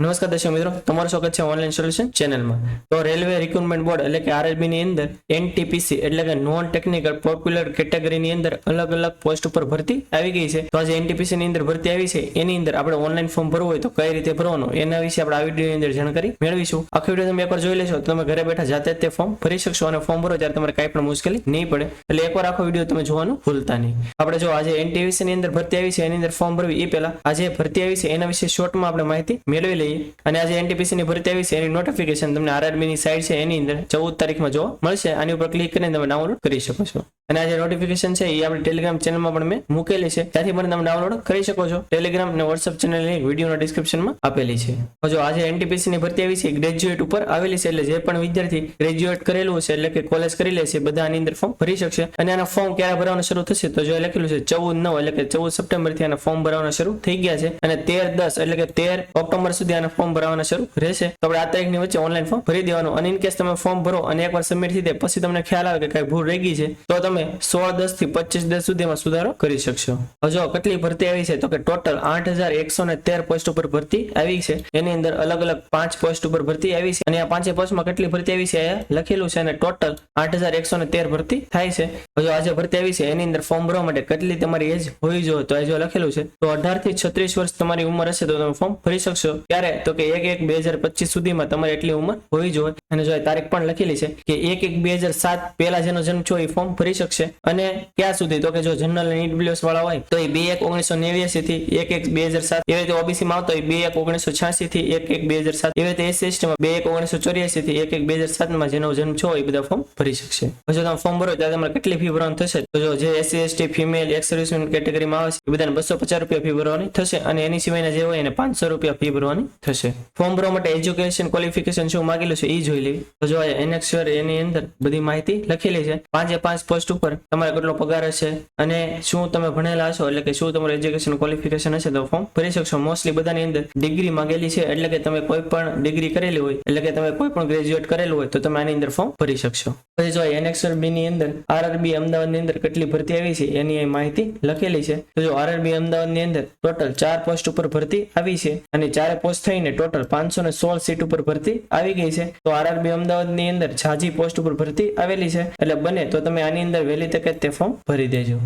નમસ્કાર દર્શક મિત્રો, તમારું સ્વાગત છે ઓનલાઈન સોલ્યુશન ચેનલમાં. તો રેલવે રિક્રુટમેન્ટ બોર્ડ એટલે કે આરઆરબી ની અંદર એનટીપીસી એટલે કે નોન ટેકનિકલ પોપ્યુલર કેટેગરીની અંદર અલગ અલગ પોસ્ટ ઉપર ભરતી આવી ગઈ છે. તો આજે એનટીપીસી ની અંદર ભરતી આવી છે એની અંદર આપણે ઓનલાઈન ફોર્મ ભરવું હોય તો કઈ રીતે ભરવાનું એના વિશે આપણે આ વિડીયોની અંદર જાણકારી મેળવીશું. આખી વિડીયો તમે એકવાર જોઈ લેશો તો તમે ઘરે બેઠા જાતે જ તે ફોર્મ ભરી શકશો અને ફોર્મ ભરો ત્યારે તમારે કાંઈ પણ મુશ્કેલી નહીં પડે. એટલે એકવાર આખો વિડીયો તમે જોવાનું ભૂલતા નહીં. આપણે જો આજે એનટીપીસી ની અંદર ભરતી આવી છે એની અંદર ફોર્મ ભરવી એ પહેલા આજે ભરતી આવી છે એના વિશે શોર્ટમાં આપણે માહિતી મેળવી લઈએ. અને આજે એનટીપીસી ની ભરતી આવી છે એની નોટિફિકેશન તમને આરઆરબી ની સાઇટ છે એની અંદર 14 તારીખમાં જોવા મળશે. આની ઉપર ક્લિક કરીને તમે ડાઉનલોડ કરી શકો છો. અને આ જે નોટિફિકેશન છે એ આપણી ટેલિગ્રામ ચેનલમાં પણ મેં મૂકેલી છે, ત્યાંથી પણ તમે ડાઉનલોડ કરી શકો છો. ટેલિગ્રામ અને વોટ્સઅપ ચેનલ લિંક વિડીયોના ડિસ્ક્રિપ્શનમાં આપેલી છે. જો આજે એનટીપીસી ની ભરતી આવી છે ગ્રેજ્યુએટ ઉપર આવેલી છે, એટલે જે પણ વિદ્યાર્થી ગ્રેજ્યુએટ કરેલું છે એટલે કે કોલેજ કરી લે છે બધા આની અંદર ફોર્મ ભરી શકશે. અને આના ફોર્મ ક્યારે ભરવાનું શરૂ થશે તો જો લખેલું છે 14/9 એટલે કે 14 સપ્ટેમ્બર થી આના ફોર્મ ભરવાના શરૂ થઈ ગયા છે અને 13/10 એટલે કે 13 ઓક્ટોબર સુધી આના ફોર્મ ભરવાના શરૂ રહેશે. તો આપણે આ તારીખની વચ્ચે ઓનલાઈન ફોર્મ ભરી દેવાનું. અને ઇન કેસ તમે ફોર્મ ભરો અને એકવાર સબમિટ થઈ જાય પછી તમને ખ્યાલ આવે કે કઈ ભૂલ રહી ગઈ છે તો તમે 16/10 થી 25/10 સુધીમાં સુધારો કરી શકશો. જો કેટલી ભરતી આવી છે તો કે ટોટલ 8113 પોસ્ટ ઉપર ભરતી આવી છે. એની અંદર અલગ અલગ 5 પોસ્ટ ઉપર ભરતી આવી છે અને આ 5 પોસ્ટમાં કેટલી ભરતી આવી છે અહીંયા લખેલું છે અને ટોટલ 8113 ભરતી થાય છે. જો આજે ભરતી આવી છે એની અંદર ફોર્મ ભરવા માટે કેટલી તમારી એજ હોવી જોઈએ તો જો લખેલું છે તો 18 થી 36 વર્ષ તમારી ઉંમર હશે તો તમે ફોર્મ ભરી શકશો. ત્યારે તો કે 1/1/2025 સુધીમાં તમારે એટલી ઉંમર હોવી જોઈએ. અને જો તારીખ પણ લખેલી છે કે 1/1/2007 પહેલા જેનો જન્મ છો એ ફોર્મ ભરી શકશે. અને ક્યાં સુધી તો કે જો જનરલ અને ઈડબ્લ્યુએસ વાળા હોય તો એ 2/1/1989 થી 1/1/2007, એવી રીતે ઓબીસી માં આવતો હોય 2/1/1986 થી 1/1/2007, એવી રીતે એસસી એસટી માં 2/1/1984 થી 1/1/2007 માં જેનો જન્મ છો એ બધા ફોર્મ ભરી શકશે. જો તમે ફોર્મ ભરો ત્યારે તમારે કેટલી ફી ભરવાની થશે તો જો જે SC ST female x servicemen કેટેગરીમાં આવે છે એ બધાને 250 રૂપિયા ફી ભરવાની થશે અને એની સિવાયના જે હોય એને 500 રૂપિયા ફી ભરવાની થશે. ફોર્મ ભરવા માટે એજ્યુકેશન ક્વોલિફિકેશન શું માંગેલું છે એ જોઈ લેવી. તો જો એનેક્સર એની અંદર બધી માહિતી લખેલી છે. 5 પોસ્ટ ઉપર તમારે કેટલો પગાર હશે અને શું તમે ભણેલા હશો એટલે કે શું તમારું એજ્યુકેશન ક્વોલિફિકેશન હશે તો ફોર્મ ભરી શકશો. મોસ્ટલી બધાની અંદર ડિગ્રી માંગેલી છે એટલે કે તમે કોઈ પણ ડિગ્રી કરેલી હોય એટલે કે તમે કોઈ પણ ગ્રેજ્યુએટ કરેલું હોય તો તમે આની અંદર ફોર્મ ભરી શકશો. પછી જો એનેક્સર બી ની અંદર આરઆરબી અમદાવાદની અંદર કેટલી ભરતી આવી છે એની માહિતી લખેલી છે. તો જો આરઆરબી અમદાવાદની અંદર ટોટલ 4 પોસ્ટ ઉપર ભરતી આવી છે અને 4 પોસ્ટ થઈને ટોટલ 516 સીટ ઉપર ભરતી આવી ગઈ છે. તો આરઆરબી અમદાવાદની અંદર ઝાઝી પોસ્ટ ઉપર ભરતી આવેલી છે એટલે બને તો તમે આની અંદર વહેલી તકે તે ફોર્મ ભરી દેજો.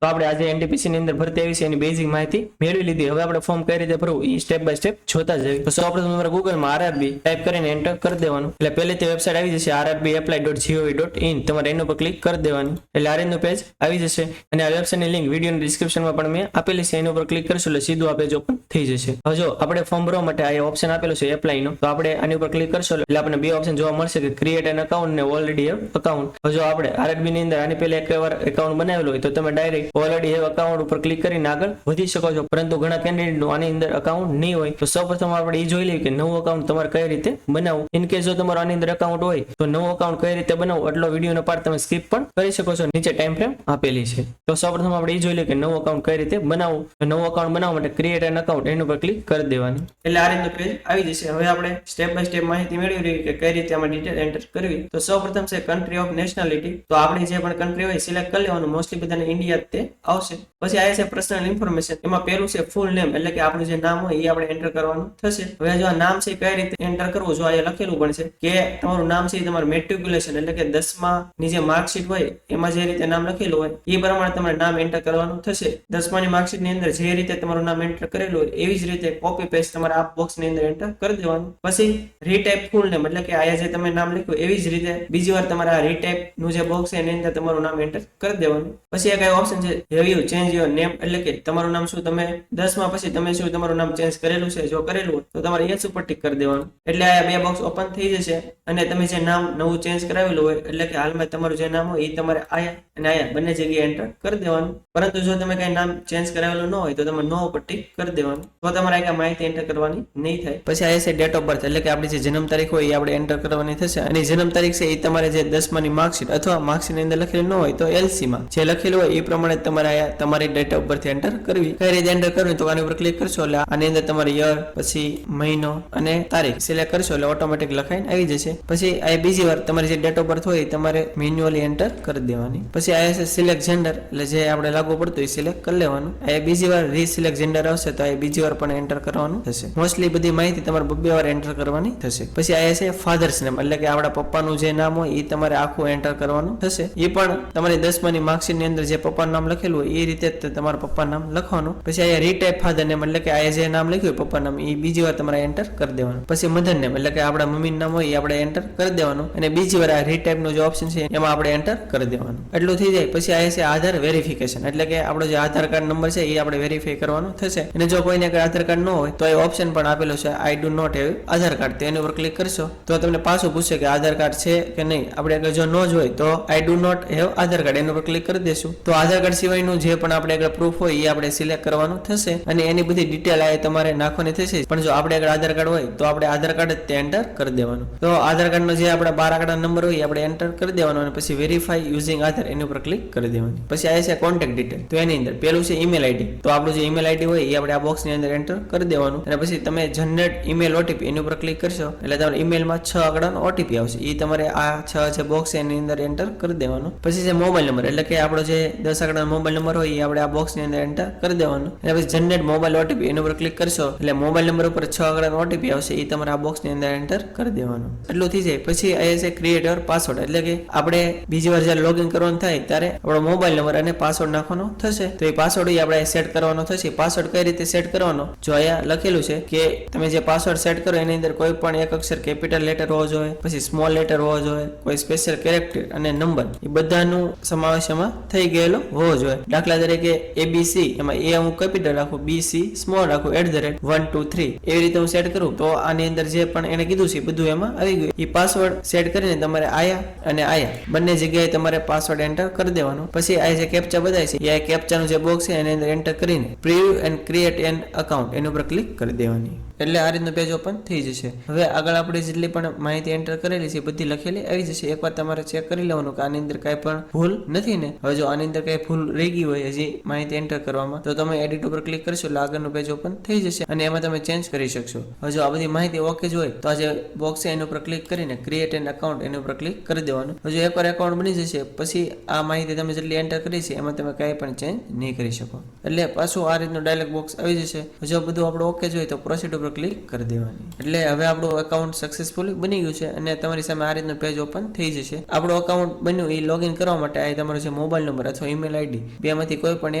તો આપણે આજે એનટીપીસી ની અંદર ભરતી આવી છે એની બેઝિક માહિતી મેળવી લીધી. હવે આપણે ફોર્મ કઈ રીતે ભરવું એ સ્ટેપ બાય સ્ટેપ જોતા જઈએ. તો સૌપ્રથમ તમારે ગૂગલમાં આરઆરબી ટાઈપ કરીને એન્ટર કરી દેવાનું એટલે પહેલી તે વેબસાઇટ આવી જશે rrbapply.gov.in. તમારે એના પર ક્લિક કરી દેવાનું એટલે આ રીતનું પેજ આવી જશે અને આ વેબસાઇટની લિંક વિડીયોની ડિસ્ક્રિપ્શનમાં પણ મેં આપેલી છે. એના ઉપર ક્લિક કરશો એટલે સીધું આ પેજ ઓપન થઈ જશે. હવે જો આપણે ફોર્મ ભરવા માટે આ ઓપ્શન આપેલું છે એપ્લાય નો, તો આપણે આની ઉપર ક્લિક કરશો એટલે આપણને બે ઓપ્શન જોવા મળશે કે ક્રિએટ એન અકાઉન્ટ ને ઓલરેડી હેવ અકાઉન્ટ. હવે જો આપણે આરઆરબી ની અંદર આની પહેલા એકવાર એકાઉન્ટ બનાવેલું હોય તો તમે ડાયરેક્ટ ઓલરેડી હેવ અકાઉન્ટ ઉપર ક્લિક કરીને આગળ વધી શકો છો. પરંતુ ઘણા કેન્ડિડેટનું આની અંદર અકાઉન્ટ નહીં હોય તો સૌપ્રથમ આપણે એ જોઈ લઈએ કે નવું અકાઉન્ટ તમારે કઈ રીતે બનાવવું. ઇન કેસ જો તમારું આની અંદર અકાઉન્ટ હોય તો નવું અકાઉન્ટ કઈ રીતે બનાવવું એટલો વિડીયોનો પાર્ટ તમે સ્કીપ પણ કરી શકો છો, નીચે ટાઈમ ફ્રેમ આપેલી છે. તો સૌપ્રથમ આપણે એ જોઈ લઈએ કે નવું અકાઉન્ટ કઈ રીતે બનાવવું. નવું અકાઉન્ટ બનાવવા માટે ક્રિએટ એન અકાઉન્ટ એના ઉપર ક્લિક કરી દેવાની એટલે આ રીતનું પેજ આવી જશે. હવે આપણે સ્ટેપ બાય સ્ટેપ માહિતી મેળવી રહી કે કઈ રીતે આમાં ડિટેલ એન્ટર કરવી. તો સૌપ્રથમ છે કન્ટ્રી ઓફ નેશનાલિટી. તો આપણે જે પણ કન્ટ્રી હોય સિલેક્ટ કરી લેવાનું. મોસ્ટલી બધાને ઇન્ડિયા તે આવશે. પછી આ છે પર્સનલ ઇન્ફોર્મેશન. એમાં પહેલું છે ફૂલ નેમ એટલે કે આપણું જે નામ હોય એ આપણે એન્ટર કરવાનું થશે. હવે જો આ નામ છે કઈ રીતે એન્ટર કરવું જો અહીંયા લખેલું પણ છે કે તમારું નામ છે તમારું મેટ્રિક્યુલેશન એટલે કે 10મા ની જે માર્કશીટ હોય એમાં જે રીતે નામ લખેલું હોય એ પ્રમાણે તમારે નામ એન્ટર કરવાનું થશે. 10મા ની માર્કશીટ ની અંદર જે રીતે તમારું નામ એન્ટર કરેલું હોય એવી જ રીતે કોપી પેસ્ટ તમારે આ બોક્સ ની અંદર એન્ટર કરી દેવાનું. પછી રીટાઈપ ફૂલ નેમ એટલે કે આયા જે તમે નામ લખ્યું એવી જ રીતે બીજી વાર તમારે આ રીટાઈપ નું જે બોક્સ છે એની અંદર તમારું નામ એન્ટર કરી દેવાનું. પછી આ કઈ ઓપ્શન છે have you change your name એટલે કે તમારું નામ શું તમે 10માં પછી તમે શું તમારું નામ ચેન્જ કરેલું છે જો કરેલું હોય તો તમારે યસ ઉપર ટિક કરી દેવાનું એટલે આ બે બોક્સ ઓપન થઈ જશે. અને તમે જે નામ નવું ચેન્જ કરાવેલું હોય એટલે કે હાલમાં તમારું જે નામ હોય એ તમારે આયા અને આયા બંને જગ્યાએ એન્ટર કરી દેવાનું. પરંતુ જો તમે કઈ નામ ચેન્જ કરાવેલું ન હોય તો તમે નો ઉપર ટિક કરી દેવાનું. તો તમારે આ માહિતી એન્ટર કરવાની નહીં થાય. પછી આ છે ડેટ ઓફ બર્થ એટલે કે આપણી જે જન્મ તારીખ હોય એ આપણે એન્ટર કરવાની થશે. અને જન્મ તારીખ છે એ તમારે જે 10મા ની માર્કશીટ અથવા માર્કશીટ ની અંદર લખેલું ન હોય તો એલસી માં જે લખેલું હોય એ પ્રમાણે પ્રમાણે તમારે અહીંયા તમારી ડેટ ઓફ બર્થ એન્ટર કરવી. કઈ રીતે એન્ટર કરવી તો આની ઉપર ક્લિક કરશો એટલે આની અંદર તમારે યર, પછી મહિનો અને તારીખ સિલેક્ટ કરશો એટલે ઓટોમેટિક લખાઈને આવી જશે. પછી આ બીજી વાર તમારી જે ડેટ ઓફ બર્થ હોય તમારે મેન્યુઅલી એન્ટર કરી દેવાની. પછી આ છે સિલેક્ટ જેન્ડર એટલે જે આપણે લાગુ પડતું એ સિલેક્ટ કરી લેવાનું. આ બીજી વાર રીસિલેક્ટ જેન્ડર આવશે તો આ બીજી વાર પણ એન્ટર કરવાનું થશે. મોસ્ટલી બધી માહિતી તમારે બબ્બે વાર એન્ટર કરવાની થશે. પછી આ છે ફાધર્સ નેમ એટલે કે આપણા પપ્પાનું જે નામ હોય એ તમારે આખું એન્ટર કરવાનું થશે. એ પણ તમારી 10માની માર્કશીટ ની અંદર જે પપ્પાનું નામ લખેલું હોય એ રીતે તમારા પપ્પાનું નામ લખવાનું. પછી અહીંયા રીટાઈપ ફાધર નેમ એટલે કે આ જે નામ લખ્યું હોય પપ્પાનું નામ એ બીજી વાર તમારે એન્ટર કરી દેવાનું. પછી મધર નેમ એટલે કે આપણા મમ્મીનું નામ હોય એ આપણે એન્ટર કરી દેવાનું અને બીજી વાર આ રીટાઈપ નો જે ઓપ્શન છે એમાં આપણે એન્ટર કરી દેવાનું. એટલું થઈ જાય. પછી આ છે આધાર વેરિફિકેશન એટલે કે આપણો જે આધાર કાર્ડ નંબર છે એ આપણે વેરીફાઈ કરવાનો થશે. અને જો કોઈને આધાર કાર્ડ ન હોય તો એ ઓપ્શન પણ આપેલો છે I do not have Aadhaar card. તેની ઉપર ક્લિક કરશો તો તમને પાછું પૂછશે કે આધાર કાર્ડ છે કે નહીં. આપણે જો ન જ હોય તો I do not have Aadhaar card એની ઉપર ક્લિક કરી દેશું તો આધાર કાર્ડ સિવાયનું જે પણ આપણે આગળ પ્રૂફ હોય એ આપણે સિલેક્ટ કરવાનું થશે અને એની બધી ડિટેલ આ તમારે નાખવાની થશે. પણ જો આપણે આગળ આધાર કાર્ડ હોય તો આપણે આધાર કાર્ડ જ તે એન્ટર કરી દેવાનું. તો આધાર કાર્ડનો જે આપણા 12 આંકડા નંબર હોય આપણે એન્ટર કરી દેવાનો અને પછી વેરીફાઈ યુઝિંગ આધાર એની ઉપર ક્લિક કરી દેવાની. પછી આ છે કોન્ટેક્ટ ડિટેલ. તો એની અંદર પેલું છે ઈમેલ આઈડી. તો આપણું જે ઈમેલ આઈડી હોય એ આપણે આ બોક્સની અંદર એન્ટર કરી દેવાનું અને પછી તમે જનરેટ ઈમેલ ઓટીપી એની ઉપર ક્લિક કરશો એટલે તમારા ઈમેલમાં 6 આંકડાનો ઓટીપી આવશે. એ તમારે આ 6 જે બોક્સ છે એની અંદર એન્ટર કરી દેવાનું. પછી છે મોબાઈલ નંબર એટલે કે આપણો જે 10 આંકડાનો મોબાઈલ નંબર હોય એ આપણે આ બોક્સની અંદર એન્ટર કરી દેવાનું અને પછી જનરેટ મોબાઈલ ઓટીપી એની ઉપર ક્લિક કરશો એટલે મોબાઈલ નંબર ઉપર 6 આંકડાનો ઓટીપી આવશે. એ તમારે આ બોક્સની અંદર એન્ટર કરી દેવાનું. એટલું થઈ જાય. પછી અહીંયા છે ક્રિએટ યોર પાસવર્ડ એટલે કે આપણે બીજી વાર જ્યારે લોગિન કરવાનું થાય ત્યારે આપણો મોબાઈલ નંબર અને પાસવર્ડ નાખવાનો થશે. તો એ પાસવર્ડ આપણે સેટ કરવાનો થશે. પાસવર્ડ કઈ રીતે સેટ કરવાનો જો અહીંયા લખેલું છે કે તમે જે પાસવર્ડ સેટ કરો એની અંદર કોઈ પણ એક અક્ષર કેપિટલ લેટર હોવો જોઈએ, પછી સ્મોલ લેટર હોવો જોઈએ, કોઈ સ્પેશિયલ કેરેક્ટર અને નંબર એ બધાનું સમાવેશ એમાં થઈ ગયેલો હોવો જોઈએ. દાખલા તરીકે ABC એમાં A હું કેપિટલ રાખું, BC સ્મોલ રાખું, @ 1 2 3 એવી રીતે હું સેટ કરું તો આની અંદર જે પણ એને કીધું છે બધું એમાં આવી ગયું. એ પાસવર્ડ સેટ કરીને તમારે આયા અને આયા બંને જગ્યાએ તમારે પાસવર્ડ એન્ટર કરી દેવાનો. પછી આ જે કેપ્ચા બતાવે છે એ કેપ્ચાનું જે બોક્સ છે એની અંદર એન્ટર કરીને preview and create an account એની ઉપર ક્લિક કરી દેવાની. એટલે આ રીતનું પેજ ઓપન થઈ જશે. હવે આગળ આપણે જેટલી પણ માહિતી એન્ટર કરેલી છે બધી લખેલી આવી જશે. એકવાર તમારે ચેક કરી લેવાનું કે આની અંદર કાંઈ પણ ભૂલ નથી ને. હવે જો આની અંદર કાંઈ ભૂલ રહી ગઈ હોય હજી માહિતી એન્ટર કરવામાં તો તમે એડિટ ઉપર ક્લિક કરશો એટલે આગળનું પેજ ઓપન થઈ જશે અને એમાં તમે ચેન્જ કરી શકશો. હવે જો આ બધી માહિતી ઓકે જ હોય તો આ જે બોક્સ છે એની ઉપર ક્લિક કરીને ક્રિએટ એન અકાઉન્ટ એની ઉપર ક્લિક કરી દેવાનું. હજુ એકવાર એકાઉન્ટ બની જશે પછી આ માહિતી તમે જેટલી એન્ટર કરી છે એમાં તમે કાંઈ પણ ચેન્જ નહીં કરી શકો. એટલે પાછું આ રીતનું ડાયલોગ બોક્સ આવી જશે. જો બધું આપણું ઓકે જ હોય તો પ્રોસીડ ઉપર ક્લિક કરી દેવાની. એટલે હવે આપણું એકાઉન્ટ સક્સેસફુલી બની ગયું છે અને તમારી સામે આ રીતનું પેજ ઓપન થઈ જશે. આપણું એકાઉન્ટ બન્યું એ લોગિન કરવા માટે આ તમારો જે મોબાઈલ નંબર અથવા ઈમેલ આઈડી બેમાંથી કોઈ પણ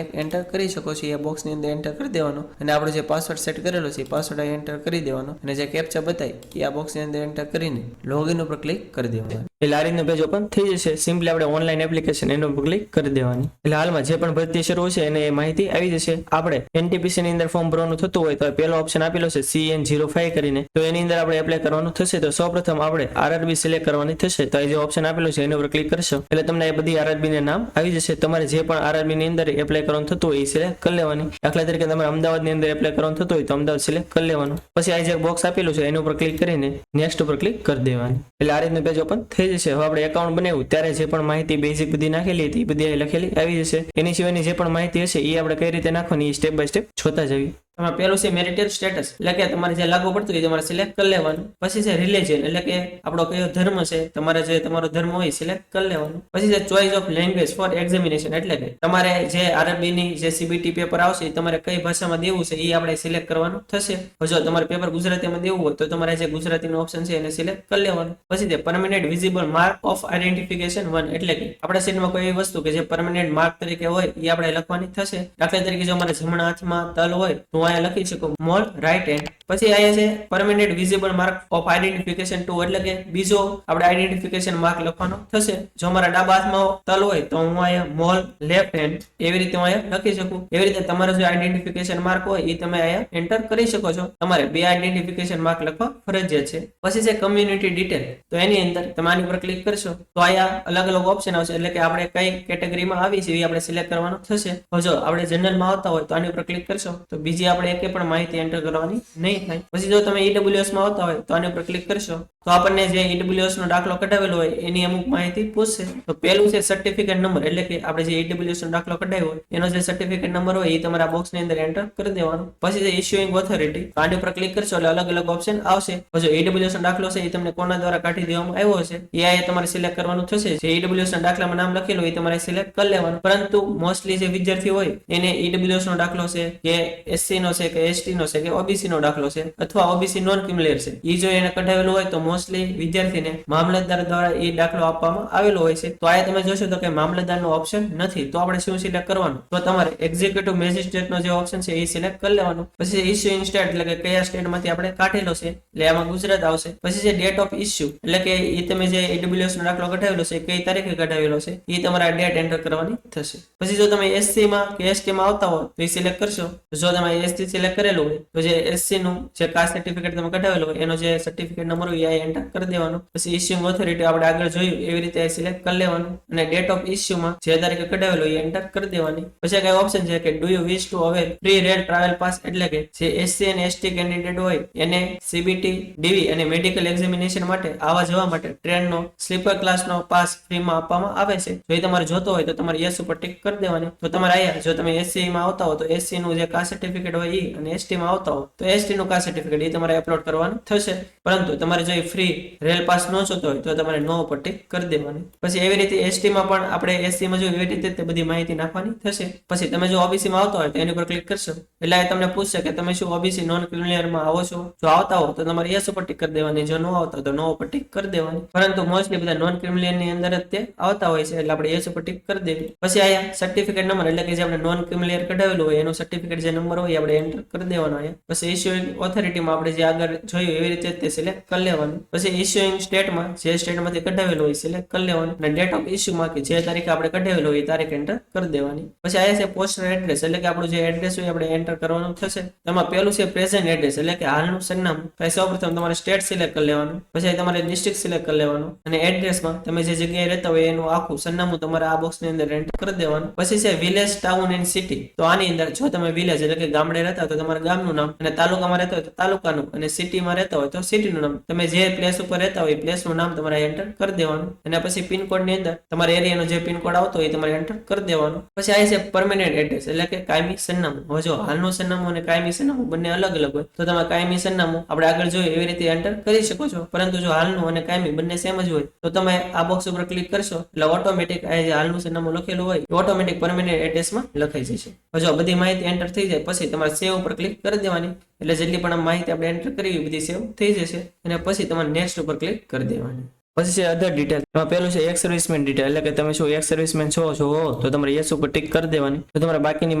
એક એન્ટર કરી શકો છો. એ બોક્સની અંદર એન્ટર કરી દેવાનો અને આપણો જે પાસવર્ડ સેટ કરેલો છે એ પાસવર્ડ એન્ટર કરી દેવાનો અને જે કેપ્ચા બતાવી એ આ બોક્સની અંદર એન્ટર કરીને લોગિન ઉપર ક્લિક કરી દેવાનું. એટલે આ રીતનું પેજ ઓપન થઈ જશે. સિમ્પલી આપણે ઓનલાઈન એપ્લિકેશન એના ઉપર ક્લિક કરી દેવાની. એટલે હાલમાં જે પણ ભરતી શરૂ છે એને માહિતી આવી જશે. આપણે NTPC ની અંદર ફોર્મ ભરવાનું થતું હોય તો પહેલો ઓપ્શન આપેલો છે CN05 કરીને તો એની અંદર આપણે એપ્લાય કરવાનું થશે. તો સૌપ્રથમ આપણે RRB સિલેક્ટ કરવાની થશે. તો એ જે ઓપ્શન આપેલું છે એના ઉપર ક્લિક કરશો એટલે તમને એ બધી RRB ના નામ આવી જશે. તમારે જે પણ RRB ની અંદર એપ્લાય કરવાનું થતું હોય એ સિલેક્ટ કરી લેવાની. દાખલા તરીકે તમારે અમદાવાદ ની અંદર એપ્લાય કરવાનું થતું હોય તો અમદાવાદ સિલેક્ટ કરી લેવાનું. પછી આ જે બોક્સ આપેલું છે એના ઉપર ક્લિક કરીને નેક્સ્ટ ઉપર ક્લિક કરી દેવાની. એટલે આ રીતનું પેજ ઓપન થઈ જશે. હવે આપણે એકાઉન્ટ બનાવ્યું ત્યારે જે પણ માહિતી બેઝિક બધી નાખેલી હતી એ બધી લખેલી આવી જશે. એની સિવાયની જે પણ માહિતી હશે એ આપણે કઈ રીતે નાખવાની એ સ્ટેપ બાય સ્ટેપ જોતા જઈએ. એમાં પેલું છે મેરિટલ સ્ટેટસ એટલે કે તમારે જે લાગુ પડતું હોય તમારે સિલેક્ટ કરી લેવાનું. પછી છે રિલિજન એટલે કે આપણો કયો ધર્મ છે તમારે જે તમારો ધર્મ હોય સિલેક્ટ કરી લેવાનું. પછી છે choice of language for examination એટલે કે તમારે જે RRB ની જે CBT પેપર આવશે તમારે કઈ ભાષામાં દેવું છે એ આપણે સિલેક્ટ કરવાનું થશે. જો તમારે પેપર ગુજરાતીમાં દેવું હોય તો તમારે જે ગુજરાતીનો ઓપ્શન છે એને સિલેક્ટ કરી લેવાનું. પછી તે permanent visible mark of identification 1 એટલે કે આપણા સીટમાં કોઈ એવી વસ્તુ કે જે પરમેનન્ટ માર્ક તરીકે હોય એ આપણે લખવાની થશે. દાખલા તરીકે જો અમારે જમણા હાથમાં તલ હોય તો અહીંયા લખી શકો મોલ રાઈટ હેન્ડ. પછી અહીંયા છે permanent visible mark of identification 2 એટલે કે બીજો આપણે આઈડેન્ટિફિકેશન માર્ક લખવાનો થશે. જો અમારા ડાબા હાથમાં તલ હોય તો હું અહીંયા મોલ લેફ્ટ હેન્ડ એવી રીતે હું અહીંયા લખી શકું. એવી રીતે તમારો જે આઈડેન્ટિફિકેશન માર્ક હોય એ તમે અહીંયા એન્ટર કરી શકો છો. તમારે બે આઈડેન્ટિફિકેશન માર્ક લખવા ફરજિયાત છે. પછી છે કમ્યુનિટી ડિટેલ તો એની અંદર તમે આની પર ક્લિક કરશો તો અહીંયા અલગ અલગ ઓપ્શન આવશે એટલે કે આપણે કઈ કેટેગરીમાં આવી છે એ આપણે સિલેક્ટ કરવાનું થશે. જો આપણે જનરલમાં આવતા હોય તો આની ઉપર ક્લિક કરશો તો બીજી આપણે એકે પણ માહિતી એન્ટર કરવાની નહીં થાય. પછી જો તમે EWS માં આવતા હોય તો આની ઉપર ક્લિક કરશો તો આપણને જે EWS નો દાખલો કઢાવેલો હોય એની અમુક માહિતી પૂછશે. તો પહેલું છે સર્ટિફિકેટ નંબર, એટલે કે આપણે જે EWS નો દાખલો કઢાવ્યો હોય એનો જે સર્ટિફિકેટ નંબર હોય એ તમારા બોક્સ ની અંદર એન્ટર કરી દેવાનો. પછી જે ઇશ્યુઇંગ ઓથોરિટી, આની ઉપર ક્લિક કરશો એટલે અલગ અલગ ઓપ્શન આવશે. જો EWS નો દાખલો છે એ તમને કોના દ્વારા કાઢી દેવામાં આવ્યો હશે એ આ તમારે સિલેક્ટ કરવાનું થશે. જે EWS ના દાખલામાં નામ લખેલું હોય એ તમારે સિલેક્ટ કરી લેવાનું. પરંતુ મોસ્ટલી જે વિદ્યાર્થી હોય એને EWS નો દાખલો છે કે SC નો છે કે ST નો છે કે OBC નો દાખલો છે અથવા OBC નોન ક્રિમિનલ છે એ જો એને કઢાવેલું હોય તો મોસ્ટલી વિદ્યાર્થીને મામલતદાર દ્વારા એ દાખલો આપવામાં આવેલો હોય છે. તો આ તમે જોશો તો કે મામલતદારનો ઓપ્શન નથી. તો આપણે શું સિલેક્ટ કરવાનું? તો તમારે એક્ઝિક્યુટિવ મેજિસ્ટ્રેટ નો જે ઓપ્શન છે એ સિલેક્ટ કરી લેવાનું. પછી ઇશ્યુઇંગ સ્ટેટ એટલે કે કયા સ્ટેટમાંથી આપણે કાઢેલો છે એટલે આમાં ગુજરાત આવશે. પછી જે ડેટ ઓફ ઇશ્યુ એટલે કે એ તમે જે EWS નો દાખલો કઢાવેલો છે કઈ તારીખે કઢાવેલો છે એ તમારા ડેટ એન્ટર કરવાની થશે. પછી જો તમે SC માં કે ST માં આવતા હો તો એ સિલેક્ટ કરશો. જો તમે SC સિલેક્ટ કરેલું હોય તો જે SC નું જે કાસ્ટ સર્ટિફિકેટ તમે કઢાવેલું હોય એનો જે સર્ટિફિકેટ નંબર હોય એ એન્ટર કરી દેવાનો. પછી ઇશ્યુઇંગ ઓથોરિટી આપણે આગળ જોયું એવી રીતે સિલેક્ટ કરી લેવાનું અને ડેટ ઓફ ઇશ્યુ માં જે તારીખે કઢાવેલો એ એન્ટર કરી દેવાની. પછી કઈ ઓપ્શન છે કે do you wish two avail free rail travel pass, એટલે કે જે SC અને ST કેન્ડિડેટ હોય એને CBT, DV અને મેડિકલ એક્ઝામિનેશન માટે આવવા જવા માટે ટ્રેનનો સ્લીપર ક્લાસનો પાસ ફ્રીમાં આપવામાં આવે છે. જો એ તમારે જોતો હોય તો તમારે યસ ઉપર ટિક કરી દેવાની. તો તમારે અહીંયા જો તમે SC માં આવતા હો તો SC નું જે કાસ્ટ સર્ટિફિકેટ હોય એ અને ST માં આવતા હો તો ST નું કાસ્ટ સર્ટિફિકેટ એ તમારે અપલોડ કરવાનું થશે. પરંતુ તમારે જો ફ્રી રેલ પાસ ન જોતો હોય તો તમારે નો ઉપર ટિક કરી દેવાની. પછી એવી રીતે ST માં પણ આપણે SC માં જો એવી રીતે તે બધી માહિતી નાખવાની થશે. પછી તમે જો OBC માં આવતા હોય તો એની ઉપર ક્લિક કરશો એટલે તમને પૂછશે કે તમે શું OBC નોન ક્રિમિનલ માં આવો છો. જો આવતા હો તો તમારે યસ ઉપર ટિક કરી દેવાની. જો નો આવતા તો નો ઉપર ટિક કરી દેવાની. પરંતુ મોસ્ટલી બધા નોન ક્રિમિનલ ની અંદર જ તે આવતા હોય છે એટલે આપણે યસ ઉપર ટિક કરી દેવી. પછી અહીંયા સર્ટિફિકેટ નંબર એટલે કે જે આપણે નોન ક્રિમિનલ કઢાવેલું હોય એનો સર્ટિફિકેટ જે નંબર હોય આપણે એન્ટર કરી દેવાનો. અહીંયા પછી ઇશ્યુઇંગ ઓથોરિટીમાં આપણે જે આગળ જોયું એવી રીતે તે સિલેક્ટ કરી લેવાનું. પછી ઇશ્યુઇંગ સ્ટેટમાં જે સ્ટેટમાંથી કઢાવેલું હોય સિલેક્ટ કરી લેવાનું અને ડેટ ઓફ ઇશ્યુમાં કે જે તારીખે આપણે કઢાવેલું હોય એ તારીખ એન્ટર કરી દેવાની. પછી આયા છે પોસ્ટલ એડ્રેસ એટલે કે આપણું જે એડ્રેસ હોય આપણે એન્ટર કરવાનું થશે. તેમાં પહેલું છે પ્રેઝન્ટ એડ્રેસ એટલે કે હાલનું સરનામું. તો સૌપ્રથમ તમારે સ્ટેટ સિલેક્ટ કરી લેવાનું. પછી તમારે ડિસ્ટ્રિક્ટ સિલેક્ટ કરી લેવાનું અને એડ્રેસમાં તમે જે જગ્યાએ રહેતા હોય એનું આખું સરનામું તમારે આ બોક્સની અંદર એન્ટર કરી દેવાનું. પછી છે વિલેજ, ટાઉન એન્ડ સિટી. તો આની અંદર જો તમે વિલેજ એટલે કે ગામડે રહેતા હોય તો તમારા ગામનું નામ, અને તાલુકામાં રહેતા હોય તો તાલુકાનું, અને સિટીમાં રહેતા હોય તો સિટીનું નામ. તમે જે પ્લેસ ઉપર રહેતા હોય એ પ્લેસનું નામ તમારે એન્ટર કરી દેવાનું. અને પછી પિનકોડ ની અંદર તમારા એરિયાનો જે પિનકોડ આવતો હોય એ તમારે એન્ટર કરી દેવાનું. પછી આ છે પરમેનન્ટ એડ્રેસ એટલે કે કાયમી સરનામું. હવે જો હાલનું સરનામું અને કાયમી સરનામું બંને અલગ અલગ હોય તો તમે કાયમી સરનામું આપણે આગળ જોયું એવી રીતે એન્ટર કરી શકો છો. પરંતુ જો હાલનું અને કાયમી બંને સેમ જ હોય તો તમે આ બોક્સ ઉપર ક્લિક કરશો એટલે ઓટોમેટિક આ જે હાલનું સરનામું લખેલું હોય એ ઓટોમેટિક પરમેનન્ટ એડ્રેસમાં લખાઈ જશે. જો બધી માહિતી એન્ટર થઈ જાય પછી તમારે સેવ ઉપર ક્લિક કરી દેવાની. એટલે જેટલી પણ માહિતી આપણે એન્ટર કરવી બધી સેવ થઈ જશે અને પછી તમારે નેક્સ્ટ ઉપર ક્લિક કરી દેવાની. પછી છે અધર ડિટેલ. એમાં પહેલું છે એક્સ સર્વિસમેન ડિટેલ એટલે કે તમે શું એક્સ સર્વિસમેન છો હો તો તમારે યસ ઉપર ટિક કરી દેવાની. તો તમારે બાકીની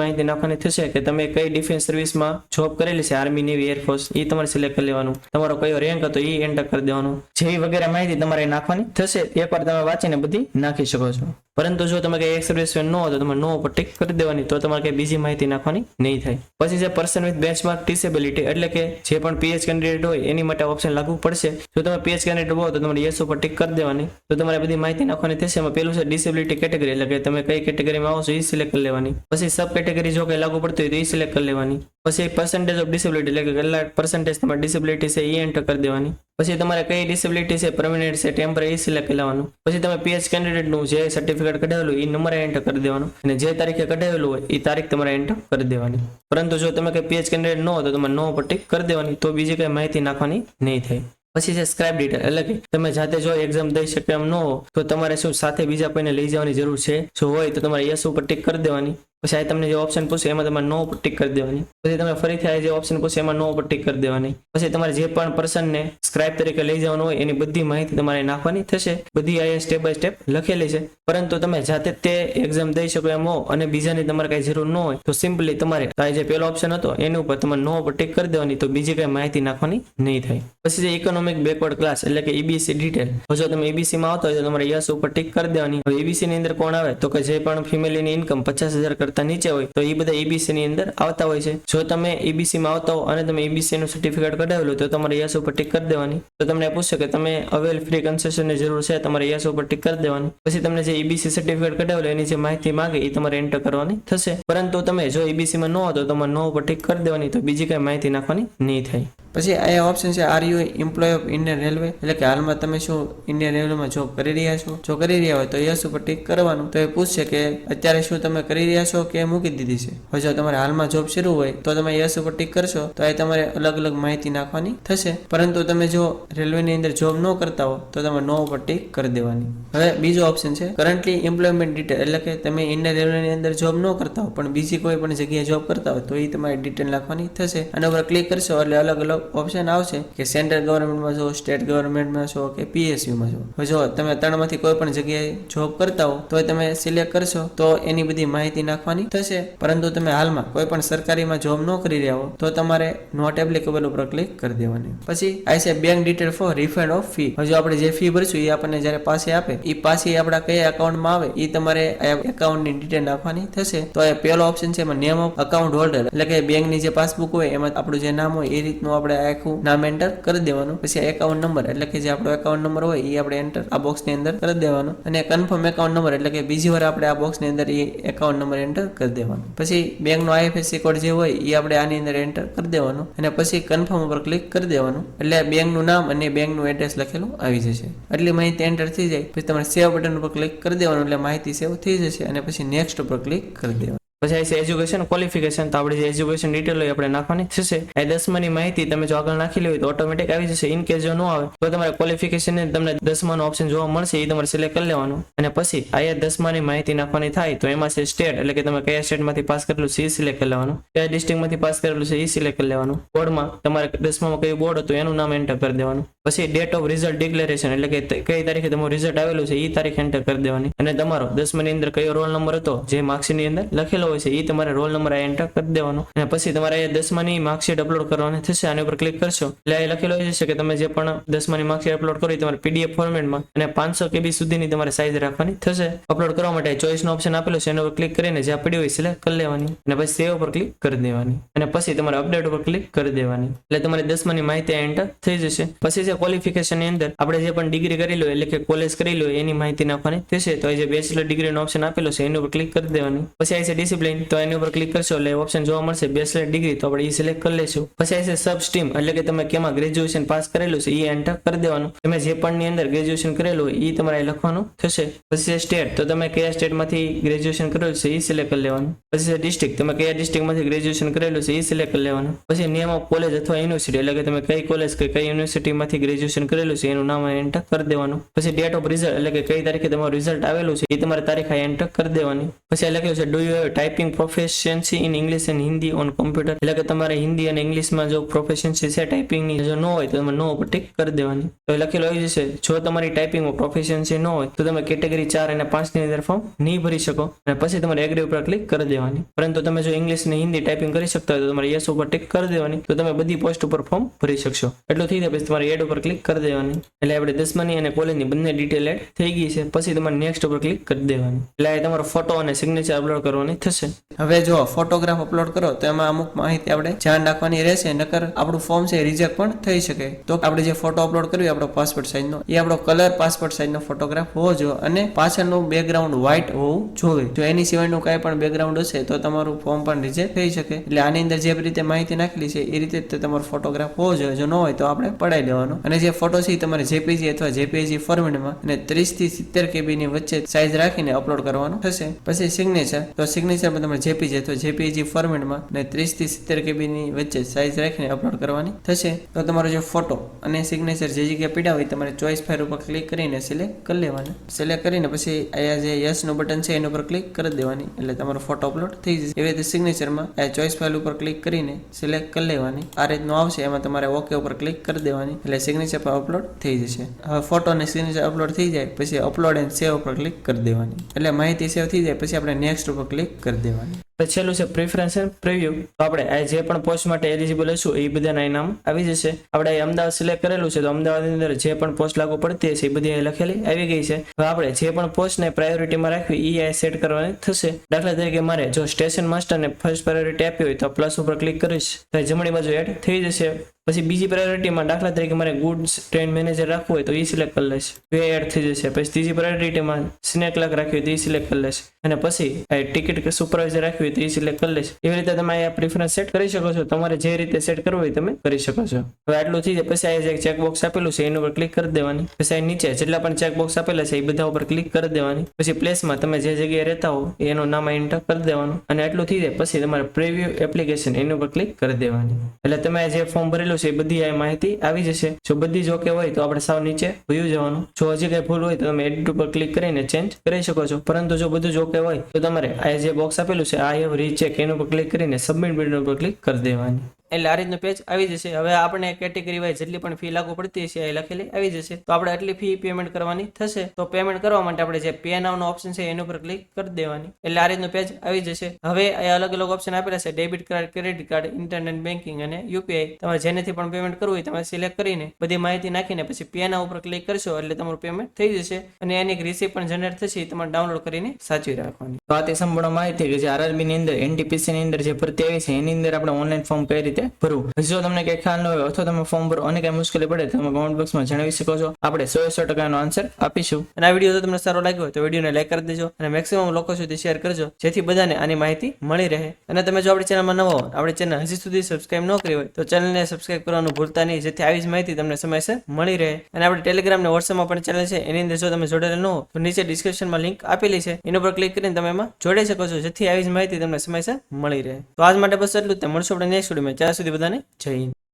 માહિતી નાખવાની થશે કે તમે કઈ ડિફેન્સ સર્વિસમાં જોબ કરેલી છે, આર્મી, નેવી, એરફોર્સ, એ તમારે સિલેક્ટ કરી લેવાનું. તમારો કયો રેન્ક હતો એ એન્ટર કરી દેવાનું. જેવી વગેરે માહિતી તમારે નાખવાની થશે. એકવાર તમે વાંચીને બધી નાખી શકો છો. પરંતુ જો તમે કઈ એક્સ સર્વિસમેન ન હો તો તમે નો ઉપર ટિક કરી દેવાની. તો તમારે કઈ બીજી માહિતી નાખવાની નહીં થાય. પછી છે પર્સન વિથ બેન્ચમાર્ક ડિસેબિલિટી એટલે કે જે પણ PH કેન્ડિડેટ હોય એની માટે ઓપ્શન લાગુ પડશે. જો તમે PH કેન્ડિડેટ હો તો તમારે યસ ઉપર ટિક કરી દેવાની. તો તમારે બધી માહિતી નાખવાની થશે. એમાં પેલું છે ડિસેબિલિટી કેટેગરી એટલે કે તમે કઈ કેટેગરીમાં આવો છો એ સિલેક્ટ કરી લેવાની. પછી સબ કેટેગરી જો કઈ લાગુ પડતી હોય તો એ સિલેક્ટ કરી લેવાની. પછી પર્સન્ટેજ ઓફ ડિસેબિલિટી એટલે કે કેટલા પર્સન્ટેજ તમારી ડિસેબિલિટી છે એ એન્ટર કરી દેવાની. પછી તમારે કઈ ડિસેબિલિટી છે, પરમેનન્ટ છે, ટેમ્પરરી, સિલેક્ટ કરી લેવાનું. પછી તમે PH કેન્ડિડેટ નું જે સર્ટિફિકેટ કઢાવેલું એ નંબર એન્ટર કરી દેવાનો અને જે તારીખે કઢાવેલું હોય એ તારીખ તમારે એન્ટર કરી દેવાની. પરંતુ જો તમે કઈ PH કેન્ડિડેટ ન હોય તો તમારે નો ઉપર ટિક કરી દેવાની. તો બીજી કઈ માહિતી નાખવાની નહીં થાય. પછી છે સ્ક્રાઇબ ડિટેલ એટલે કે તમે જાતે જો એક્ઝામ દઈ શકે એમ ન હો તો તમારે શું સાથે બીજા કોઈને લઈ જવાની જરૂર છે. જો હોય તો તમારે યસ ઉપર ટિક કરી દેવાની. પછી આ તમને જે ઓપ્શન પૂછે એમાં તમારે નો ઉપર ટિક કરી દેવાની. પછી તમે ફરીથી આ જે ઓપ્શન પૂછે એમાં નો ઉપર ટિક કરી દેવાની. પછી તમારે જે પણ પર્સનને સ્ક્રાઇબ તરીકે લઈ જવાનું હોય એની બધી માહિતી તમારે નાખવાની થશે. બધી આ સ્ટેપ બાય સ્ટેપ લખેલી છે. પરંતુ તમે જાતે તે એક્ઝામ દઈ શકો એમ હો અને બીજાની તમારે કઈ જરૂર ન હોય તો સિમ્પલી તમારે આ જે પેલો ઓપ્શન હતો એની ઉપર તમારે નો ઉપર ટિક કરી દેવાની. તો બીજી કઈ માહિતી નાખવાની નહીં થાય. પછી જે ઇકોનોમિક બેકવર્ડ ક્લાસ એટલે કે EBC ડિટેલ. જો તમે EBC માં આવતા હોય તો તમારે યસ ઉપર ટિક કરી દેવાની. હવે EBC ની અંદર કોણ આવે તો કે જે પણ ફેમિલીની ઇન્કમ 50,000 કરતા કરતા નીચે હોય તો એ બધા EBC ની અંદર આવતા હોય છે. જો તમે EBC માં આવતા હો અને તમે EBC નું સર્ટિફિકેટ કઢાવેલું તો તમારે યસ ઉપર ટીક કરી દેવાની. તો તમને પૂછશે કે તમે અવેલ ફ્રી કન્સેશન ની જરૂર છે, તમારે યસ ઉપર ટીક કરી દેવાની. પછી તમને જે EBC સર્ટિફિકેટ કઢાવેલું એની જે માહિતી માંગે એ તમારે એન્ટર કરવાની થશે. પરંતુ તમે જો EBC માં ન હો તો તમારે નો ઉપર ટીક કરી દેવાની, તો બીજી કઈ માહિતી નાખવાની નહીં થાય. પછી આ ઓપ્શન છે are you employ of Indian railway, એટલે કે હાલમાં તમે શું ઇન્ડિયન રેલવેમાં જોબ કરી રહ્યા છો. જો કરી રહ્યા હોય તો યસ ઉપર ટીક કરવાનું. તો એ પૂછશે કે અત્યારે શું તમે કરી રહ્યા છો કે મૂકી દીધી છે. હવે જો તમારે હાલમાં જોબ શરૂ હોય તો તમે યસ ઉપર ટીક કરશો તો એ તમારે અલગ અલગ માહિતી નાખવાની થશે. પરંતુ તમે જો રેલવેની અંદર જોબ ન કરતા હો તો તમે નો ઉપર ટીક કરી દેવાની. હવે બીજો ઓપ્શન છે કરન્ટલી એમ્પ્લોયમેન્ટ ડિટેલ, એટલે કે તમે ઇન્ડિયન રેલવેની અંદર જોબ ન કરતા હો પણ બીજી કોઈ પણ જગ્યાએ જોબ કરતા હોય તો એ તમારી ડિટેલ નાખવાની થશે. આના ઉપર ક્લિક કરશો એટલે અલગ અલગ ઓપ્શન આવશે કે સેન્ટ્રલ ગવર્મેન્ટમાં છો, સ્ટેટ ગવર્મેન્ટમાં છો કે PSUમાં છો. હવે જો તમે ત્રણમાંથી કોઈ પણ જગ્યાએ જોબ કરતા હો તો તમે સિલેક્ટ કરશો તો એની બધી માહિતી નાખવાની થશે. પરંતુ તમે હાલમાં કોઈ પણ સરકારીમાં જોબ ન કરી રહ્યા હો તો તમારે નોટ એપ્લિકેબલ ઉપર ક્લિક કરી દેવાની. પછી આ છે bank detail for refund of fee. હવે જો આપણે જે ફી ભરશું એ આપણને જ્યારે પાસે આપે એ પાછી આપણા કયા એકાઉન્ટમાં આવે એ તમારે એકાઉન્ટની ડિટેલ નાખવાની થશે. તો એ પહેલો ઓપ્શન છે એમાં નેમ ઓફ અકાઉન્ટ હોલ્ડર, એટલે કે બેંકની જે પાસબુક હોય એમાં આપણું જે નામ હોય એ રીતનું આપણે આખું નામ એન્ટર કરી દેવાનું. પછી એકાઉન્ટ નંબર, એટલે કે જે આપણો એકાઉન્ટ નંબર હોય એ આપણે એન્ટર આ બોક્સની અંદર કરી દેવાનો. અને કન્ફર્મ એકાઉન્ટ નંબર, એટલે કે બીજી વાર આપણે આ બોક્સની અંદર એ એકાઉન્ટ નંબર એન્ટર કરી દેવાનો. પછી બેંકનો IFSC કોડ જે હોય એ આપણે આની અંદર એન્ટર કરી દેવાનો અને પછી કન્ફર્મ ઉપર ક્લિક કરી દેવાનું. એટલે બેંકનું નામ અને બેંકનું એડ્રેસ લખેલું આવી જશે. એટલી માહિતી એન્ટર થઈ જાય પછી તમારે સેવ બટન ઉપર ક્લિક કરી દેવાનું, એટલે માહિતી સેવ થઈ જશે અને પછી નેક્સ્ટ ઉપર ક્લિક કરી દેવાનું. પછી આ છે એજ્યુકેશન ક્વોલિફિકેશન. તો આપણે જે એજ્યુકેશન ડિટેલ હોય આપણે નાખવાની થશે. આ 10માની માહિતી તમે જો આગળ નાખી હોય તો ઓટોમેટિક આવી જશે. ઇન કેસ જો ન આવે તો તમારે ક્વોલિફિકેશન તમને 10માનો ઓપ્શન જોવા મળશે, એ તમારે સિલેક્ટ કરી લેવાનું. અને પછી આ 10માની માહિતી નાખવાની થાય તો એમાં છે સ્ટેટ, એટલે કે તમે કયા સ્ટેટમાંથી પાસ કરેલું છે એ સિલેક્ટ કરી લેવાનું. કયા ડિસ્ટ્રિક્ટમાંથી પાસ કરેલું છે એ સિલેક્ટ કરી લેવાનું. બોર્ડમાં તમારે 10મામાં કયું બોર્ડ હતું એનું નામ એન્ટર કરી દેવાનું. પછી ડેટ ઓફ રિઝલ્ટ ડિક્લેરેશન, એટલે કે કઈ તારીખે તમારું રિઝલ્ટ આવેલું છે એ તારીખ એન્ટર કરી દેવાની. અને તમારો 10માની અંદર કયો રોલ નંબર હતો જે માર્કશીટની અંદર લખેલો હોય છે એ તમારે રોલ નંબર એન્ટર કરી દેવાનો. અને પછી તમારે 10માની માર્કશીટ અપલોડ કરવાની થશે. આની ઉપર ક્લિક કરશો એટલે એ લખેલો હોય છે કે તમે જે પણ 10માની માર્કશીટ અપલોડ કરો તમારે PDF ફોર્મેટમાં અને 500 KB સુધીની તમારે સાઇઝ રાખવાની થશે. અપલોડ કરવા માટે ચોઇસનો ઓપ્શન આપેલો છે એના ઉપર ક્લિક કરીને જ્યાં પડી હોય સિલેક્ટ કરી લેવાની અને પછી સેવ ઉપર ક્લિક કરી દેવાની અને પછી તમારે અપડેટ ઉપર ક્લિક કરી દેવાની. એટલે તમારી 10માની માહિતી એન્ટર થઈ જશે. પછી જે ક્વોલિફિકેશન ની અંદર આપણે જે પણ ડિગ્રી કરેલી હોય, એટલે કે કોલેજ કરેલી હોય એની માહિતી નાખવાની થશે. તો જે બેચલર ડિગ્રીનો ઓપ્શન આપેલો છે એની ઉપર ક્લિક કરી દેવાની. પછી આ છે ડિસિપ્લિન, તો એની ઉપર ક્લિક કરશો એટલે ઓપ્શન જોવા મળશે બેચલર ડિગ્રી, તો આપણે એ સિલેક્ટ કરી લઈશું. પછી આ છે સબ સ્ટ્રીમ, એટલે કે તમે કેમાં ગ્રેજ્યુએશન પાસ કરેલું છે એ એન્ટર કરી દેવાનું. તમે જે પણ ની અંદર ગ્રેજ્યુએશન કરેલું હોય એ તમારે લખવાનું થશે. પછી સ્ટેટ, તો તમે કયા સ્ટેટમાંથી ગ્રેજ્યુએશન કરેલું છે એ સિલેક્ટ કરી લેવાનું. પછી ડિસ્ટ્રિક્ટ, તમે કયા ડિસ્ટ્રિક્ટમાંથી ગ્રેજ્યુએશન કરેલું છે એ સિલેક્ટ કરી લેવાનું. પછી નેમ ઓફ કોલેજ અથવા યુનિવર્સિટી, એટલે કે તમે કઈ કોલેજ કે કઈ યુનિવર્સિટીમાંથી ગ્રેજ્યુએશન કરેલું છે એનું નામ એન્ટર કરી દેવાનું. પછી ડેટ ઓફ રિઝલ્ટ, એટલે કે કઈ તારીખે તમારું રિઝલ્ટ આવેલું છે એ તમારે તારીખ એન્ટર કરી દેવાની. પછી લખ્યું છે do you have typing proficiency in English and Hindi on computer, એટલે કે તમારે હિન્દી અને ઇંગ્લિશમાં જો પ્રોફિશિયન્સી છે ટાઈપિંગની, જો ન હોય તો તમે નો ઉપર ટિક કરી દેવાની. તો લખેલું આવી જશે જો તમારી ટાઈપિંગમાં પ્રોફિશિયન્સી ન હોય તો તમે કેટેગરી 4 અને 5 ની અંદર ફોર્મ નહીં ભરી શકો અને પછી તમારે એગ્રી ઉપર ક્લિક કરી દેવાની. પરંતુ તમે જો ઇંગ્લિશ અને હિન્દી ટાઈપિંગ કરી શકતા હોય તો તમારે યસ ઉપર ટિક કરી દેવાની, તો તમે બધી પોસ્ટ ઉપર ફોર્મ ભરી શકશો. એટલું થઈ જાય પછી તમારે એડ ઉપર ક્લિક કરી દેવાની. એટલે આપણે 10માની અને કોલેજની બંને ડિટેલ એડ થઈ ગઈ છે. પછી તમારે નેક્સ્ટ ઉપર ક્લિક કરી દેવાની. એટલે તમારો ફોટો અને સિગ્નેચર અપલોડ કરવાની થશે. હવે જો ફોટોગ્રાફ અપલોડ કરો તો એમાં અમુક માહિતી આપણે ધ્યાન રાખવાની રહેશે, નકર આપણું ફોર્મ છે રિજેક્ટ પણ થઈ શકે. તો આપણે જે ફોટો અપલોડ કર્યો આપણો પાસપોર્ટ સાઇઝનો, એ આપણો કલર પાસપોર્ટ સાઇઝનો ફોટોગ્રાફ હોવો જોઈએ અને પાછળનું બેકગ્રાઉન્ડ વ્હાઇટ હોવું જોઈએ. જો એની સિવાયનું કાંઈ પણ બેકગ્રાઉન્ડ હશે તો તમારું ફોર્મ પણ રિજેક્ટ થઈ શકે. એટલે આની અંદર જે રીતે માહિતી નાખેલી છે એ રીતે તમારો ફોટોગ્રાફ હોવો જોઈએ. જો ન હોય તો આપણે પડાવી લેવાનો. અને જે ફોટો છે તમારે JPG અથવા JPG ફોર્મેટમાં અને 30 થી 70 KB ની વચ્ચે સાઇઝ રાખીને અપલોડ કરવાનું થશે. પછી સિગ્નેચર, તો સિગ્નેચરમાં તમારે JPG અથવા JPG ફોર્મેટમાં અને 30 થી 70 KB ની વચ્ચે સાઇઝ રાખીને અપલોડ કરવાની થશે. તો તમારો જે ફોટો અને સિગ્નેચર જે જગ્યાએ પીડા હોય તમારે ચોઈસ ફાઇલ ઉપર ક્લિક કરીને સિલેક્ટ કરી લેવાનું. સિલેક્ટ કરીને પછી અહીંયા જે યસ નું બટન છે એના ઉપર ક્લિક કરી દેવાની, એટલે તમારો ફોટો અપલોડ થઈ જશે. એવી રીતે સિગ્નેચરમાં આ ચોઈસ ફાઇલ ઉપર ક્લિક કરીને સિલેક્ટ કરી લેવાની. આ રીતનું આવશે, એમાં તમારે ઓકે ઉપર ક્લિક કરી દેવાની. એટલે સિગ્નેચર પર અપલોડ થઈ જશે. હવે ફોટો અને સિગ્નેચર અપલોડ થઈ જાય પછી અપલોડ એન્ડ સેવ પર ક્લિક કરી દેવાની. એટલે માહિતી સેવ થઈ જાય પછી આપણે નેક્સ્ટ ઉપર ક્લિક કરી દેવાની. પછી છેલ્લું છે પ્રિફરન્સ એન્ડ પ્રિવ્યુ. તો આપણે આ જે પણ પોસ્ટ માટે એલિજિબલ હશું એ બધાના નામ આવી જશે. આપણે અમદાવાદ સિલેક્ટ કરેલું છે તો અમદાવાદની અંદર જે પણ પોસ્ટ લાગુ પડતી હશે એ બધી અહીં લખેલી આવી ગઈ છે. હવે આપણે જે પણ પોસ્ટને પ્રાયોરિટીમાં રાખવી એ આ સેટ કરવાની થશે. દાખલા તરીકે મારે જો સ્ટેશન માસ્ટરને ફર્સ્ટ પ્રાયોરિટી આપી હોય તો પ્લસ ઉપર ક્લિક કરીશ તો જમણી બાજુ એડ થઈ જશે. પછી બીજી પ્રાયોરિટીમાં દાખલા તરીકે મારે ગુડ્સ ટ્રેન મેનેજર રાખવું હોય તો એ સિલેક્ટ કરી લઈશ તો એ એડ થઈ જશે. પછી ત્રીજી પ્રાયોરિટીમાં સિને ક્લર્ક રાખવી હોય તો એ સિલેક્ટ કરી લઈશ અને પછી ટિકિટ સુપરવાઇઝર રાખવી હોય તો એ સિલેક્ટ કરી લઈશ. એવી રીતે તમે આ પ્રિફરન્સ સેટ કરી શકો છો. તમારે જે રીતે સેટ કરવું હોય તમે કરી શકો છો. હવે આટલું થઈ જાય પછી આ જે ચેકબોક્સ આપેલું છે એના ઉપર ક્લિક કરી દેવાની. પછી નીચે જેટલા પણ ચેકબોક્સ આપેલા છે એ બધા ઉપર ક્લિક કરી દેવાની. પછી પ્લેસમાં તમે જે જગ્યાએ રહેતા હો એનું નામ એન્ટર કરી દેવાનું અને આટલું થઈ જાય પછી તમારે પ્રિવ્યુ એપ્લિકેશન એના ઉપર ક્લિક કરી દેવાની. એટલે તમે જે ફોર્મ ભરેલું છે એ બધી આ માહિતી આવી જશે. જો બધી જ ઓકે હોય તો આપણે સાવ નીચે વયું જવાનું. જો હજી કઈ ભૂલ હોય તો તમે એડિટ ઉપર ક્લિક કરીને ચેન્જ કરી શકો છો. પરંતુ જો બધું જ ઓકે હોય તો તમારે આ જે બોક્સ આપેલું છે આઈ હેવ રીચેક એના ઉપર ક્લિક કરીને સબમિટ બટન ઉપર ક્લિક કરી દેવાની. એટલે આ રીતનું પેજ આવી જશે. હવે આપણે કેટેગરી વાઇઝ જેટલી પણ ફી લાગુ પડતી હશે એ લખેલી આવી જશે. તો આપણે આટલી ફી પેમેન્ટ કરવાની થશે. તો પેમેન્ટ કરવા માટે આપણે જે પે નાઉનો ઓપ્શન છે એના ઉપર ક્લિક કરી દેવાની. એટલે આ રીતનું પેજ આવી જશે. હવે આ અલગ અલગ ઓપ્શન આપેલા છે debit card, credit card, internet banking અને યુપીઆઈ. તમારે જેનેથી પણ પેમેન્ટ કરવું હોય તમે સિલેક્ટ કરીને બધી માહિતી નાખીને પછી પે નાઉ ઉપર ક્લિક કરશો એટલે તમારું પેમેન્ટ થઈ જશે અને એની એક રિસીપ્ટ પણ જનરેટ થશે એ તમારે ડાઉનલોડ કરીને સાચવી રાખવાની. તો આ તે સંપૂર્ણ માહિતી કે જે આરઆરબી ની અંદર એનટીપીસી ની અંદર જે ભરતી આવી છે એની અંદર આપણે ઓનલાઈન ફોર્મ કઈ રીતે ભરવું. જો તમને કઈ ખ્યાલ ન હોય અથવા તમે ફોર્મ ભરો અને કઈ મુશ્કેલી પડે તો તમે કોમેન્ટ બોક્સમાં જણાવી શકો છો. આપણે 100% આન્સર આપીશું. અને આ વિડીયો જો તમને સારો લાગ્યો હોય તો વિડીયોને લાઈક કરી દેજો અને મેક્સિમમ લોકો સુધી શેર કરજો જેથી બધાને આની માહિતી મળી રહે. અને તમે જો આપણી ચેનલમાં નવો હો આપણી ચેનલ હજી સુધી સબસ્ક્રાઇબ ન કરી હોય તો ચેનલને સબસ્ક્રાઇબ કરવાનું ભૂલતા નહીં જેથી આવી જ માહિતી તમને સમયસર મળી રહે. અને આપણે ટેલિગ્રામ અને વોટ્સએપમાં પણ ચેનલ છે એની અંદર જો તમે જોડેલા ન હો તો નીચે ડિસ્ક્રિપ્શનમાં લિંક આપેલી છે એના પર ક્લિક કરીને તમે એમાં જોડાઈ શકો છો જેથી આવી જ માહિતી તમને સમયસર મળી રહે. તો આજ માટે બસ એટલું જ. મળશું આપણે નેક્સ્ટ વિડીયોમાં. ત્યાં સુધી બધાને જય હિન્દ.